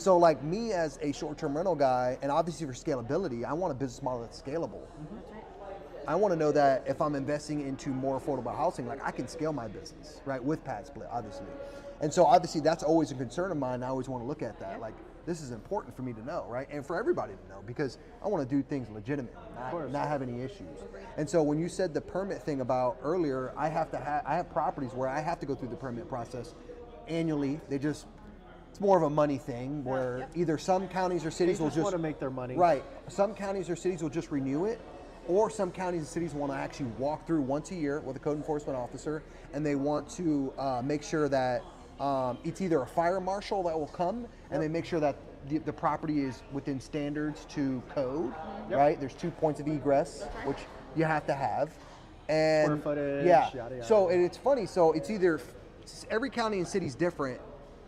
so like me as a short-term rental guy, and obviously for scalability, I want a business model that's scalable. I want to know that if I'm investing into more affordable housing, like I can scale my business, right, with PadSplit, obviously. And so obviously that's always a concern of mine. I always want to look at that. Like, this is important for me to know, right? And for everybody to know, because I want to do things legitimate, not have any issues. And so when you said the permit thing about earlier, I have properties where I have to go through the permit process annually. It's more of a money thing where either some counties or cities will just want to make their money. Right. Some counties or cities will just renew it, or some counties and cities want to actually walk through once a year with a code enforcement officer, and they want to make sure that it's either a fire marshal that will come and they make sure that the property is within standards to code, right? There's 2 points of egress, which you have to have. And square footage, yada, yada. So it's funny, so it's either, every county and city is different.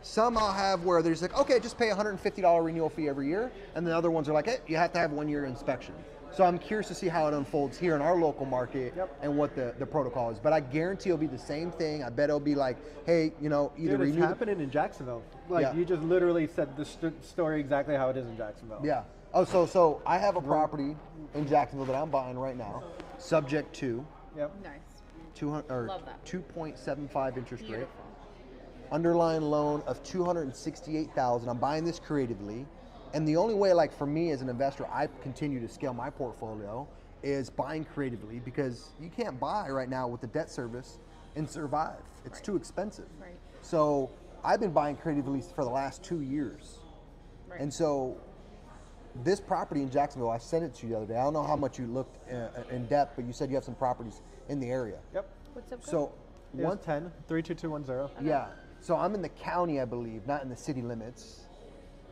Some I'll have where there's like, okay, just pay $150 renewal fee every year. And the other ones are like, hey, you have to have 1 year inspection. So I'm curious to see how it unfolds here in our local market and what the protocol is. But I guarantee it'll be the same thing. I bet it'll be like, hey, you know, either Dude, it's renew. happening in Jacksonville. Like you just literally said the story exactly how it is in Jacksonville. Yeah. Oh, so I have a property in Jacksonville that I'm buying right now, subject to Yep. Nice. 2.75 interest rate. Beautiful. Underlying loan of $268,000. I'm buying this creatively. And the only way, like for me as an investor, I continue to scale my portfolio is buying creatively, because you can't buy right now with the debt service and survive. It's too expensive. Right. So I've been buying creatively for the last 2 years. Right. And so this property in Jacksonville, I sent it to you the other day. I don't know how much you looked in depth, but you said you have some properties in the area. Yep. What's up? So 110 32210. yeah. So I'm in the county, I believe, not in the city limits.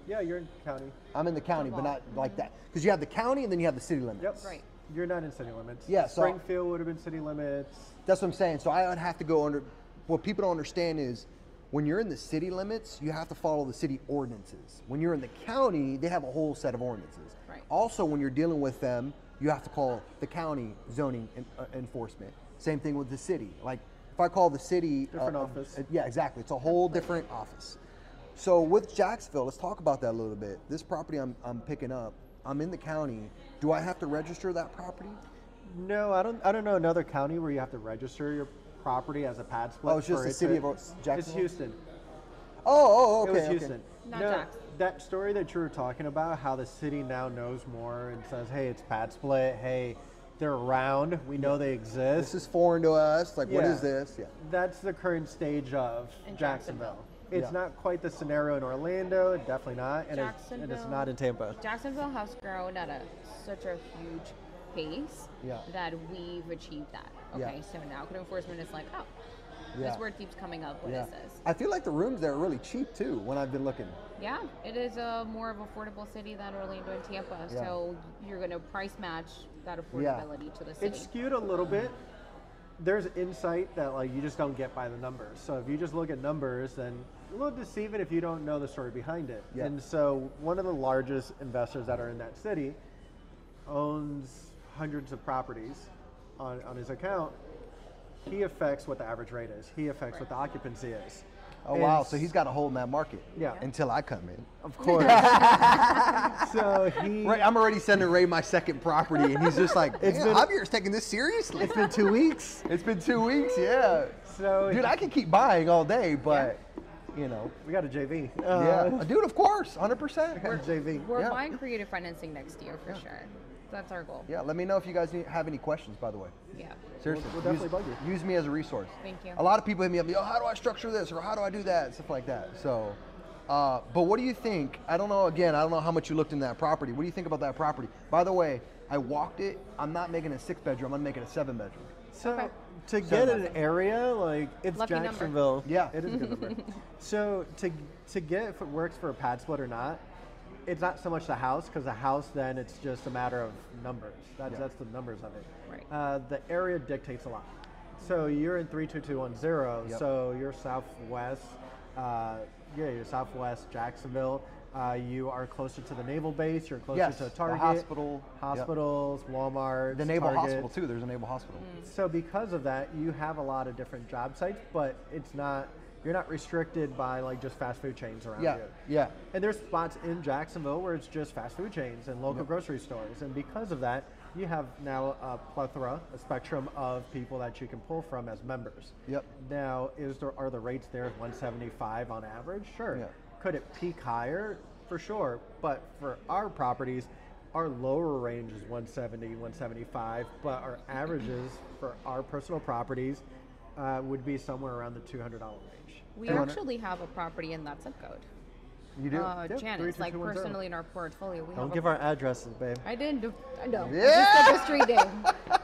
Yeah, you're in county. I'm in the county, but not like that. Because you have the county and then you have the city limits. Yep. Right. You're not in city limits. Yeah, so- Springfield would have been city limits. That's what I'm saying. So I would have to go under, what people don't understand is when you're in the city limits, you have to follow the city ordinances. When you're in the county, they have a whole set of ordinances. Right. Also, when you're dealing with them, you have to call the county zoning enforcement. Same thing with the city. Like if I call the city. Different office. Yeah, exactly. It's a whole different office. So with Jacksonville, let's talk about that a little bit. This property I'm picking up, I'm in the county. Do I have to register that property? No, I don't know another county where you have to register your property as a PadSplit. Oh, it's just the city of Jacksonville? It's Houston. Oh, okay. It was okay. Houston. Not No, Jackson. that story that you were talking about, how the city now knows more and says, hey, it's PadSplit, hey, they're around, we know they exist. This is foreign to us. Like, what Yeah. is this? Yeah. That's the current stage of In Jacksonville. Jacksonville. It's Yeah. not quite the scenario in Orlando, definitely not, and it's Jacksonville. not in Tampa. Jacksonville has grown at such a huge pace Yeah. that we've achieved that. Yeah. Okay, so now code enforcement is like, oh, Yeah. this word keeps coming up. What Yeah. is this? I feel like the rooms there are really cheap too when I've been looking. Yeah, it is a more of affordable city than Orlando and Tampa. Yeah. So you're going to price match that affordability to the city. It's skewed a little bit. There's insight that like you just don't get by the numbers. So if you just look at numbers, then a little deceiving if you don't know the story behind it. Yeah. And so one of the largest investors that are in that city owns hundreds of properties on his account. He affects what the average rate is. He affects what the occupancy is. Oh And wow! So he's got a hold in that market. Yeah. Until I come in. Of course. So he. Ray, I'm already sending Ray my second property, and he's just like, Javier's taking this seriously. It's been 2 weeks. It's been 2 weeks, yeah. So Dude, I can keep buying all day, but you know, we got a JV. yeah, dude, of course, 100%. Got a JV. We're Yeah. buying creative financing next year for sure. That's our goal. Yeah, let me know if you guys have any questions. By the way, Yeah. seriously, We'll definitely bug you. use me as a resource. Thank you. A lot of people hit me up, yo, how do I structure this, or how do I do that, stuff like that. So, but what do you think? I don't know. Again, I don't know how much you looked in that property. What do you think about that property? By the way, I walked it. I'm not making a 6-bedroom. I'm making a 7-bedroom. So Okay. to get an area like it's Lucky number. Jacksonville, Yeah. it is a good number. So to get if it works for a PadSplit or not, it's not so much the house because the house then it's just a matter of numbers. That's the numbers of it. Right. The area dictates a lot. So you're in 32210. Yep. So you're southwest. You're southwest Jacksonville. You are closer to the naval base. You're closer Yes, to the Target, hospital. Yep. hospitals, Walmart, The naval Target. hospital too. There's a naval hospital. So because of that, you have a lot of different job sites, but it's not You're not restricted by like just fast food chains around Yeah, you. yeah. And there's spots in Jacksonville where it's just fast food chains and local Yep. grocery stores. And because of that, you have now a plethora, a spectrum of people that you can pull from as members. Yep. Now, are the rates there 175 on average? Sure. Yeah. Could it peak higher? For sure. But for our properties, our lower range is 170, 175, but our averages for our personal properties would be somewhere around the $200 range. We 200? actually have a property in that zip code. You do? Yep, Janice, like 32210. personally in our portfolio, we Don't have give our addresses, babe. I didn't do. I know. Yeah. I just said the street name.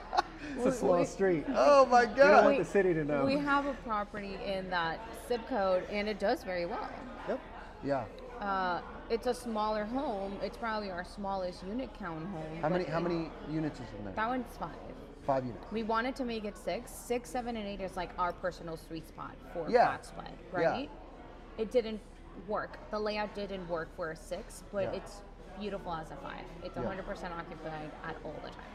It's a slow street. Oh my You don't God. want the city to know. We have a property in that zip code, and it does very well. Yep. Yeah. It's a smaller home. It's probably our smallest unit count home. How but many units is in there? That one's 5. 5 units. We wanted to make it 6. 6, 7, and 8 is like our personal sweet spot for Yeah. PadSplit, Yeah. right? It didn't work. The layout didn't work for a 6, but Yeah. it's beautiful as a 5. It's Yeah. 100% occupied at all the time.